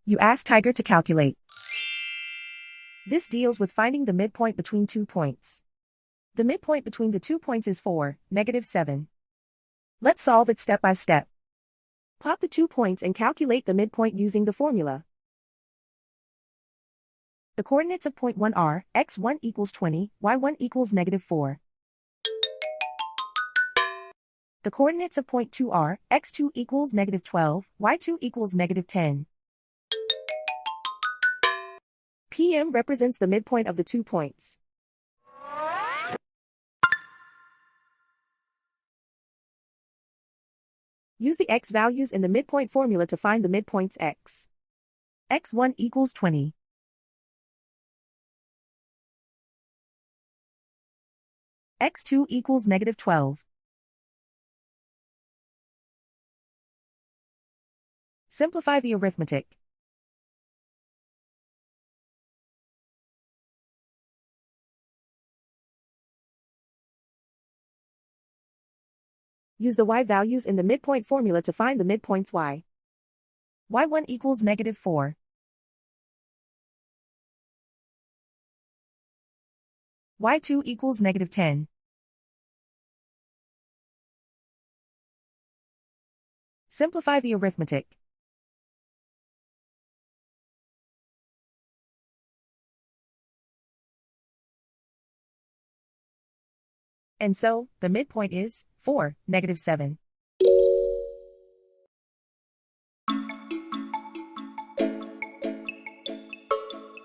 You ask Tiger to calculate. This deals with finding the midpoint between 2 points. The midpoint between the 2 points is 4, -7. Let's solve it step by step. Plot the 2 points and calculate the midpoint using the formula. The coordinates of point 1 are x1 equals 20, y1 equals -4. The coordinates of point 2 are x2 equals -12, y2 equals -10. PM represents the midpoint of the 2 points. Use the x values in the midpoint formula to find the midpoints x. x1 equals 20. x2 equals -12. Simplify the arithmetic. Use the y values in the midpoint formula to find the midpoints y. y1 equals -4. y2 equals -10. Simplify the arithmetic. And so, the midpoint is 4, -7.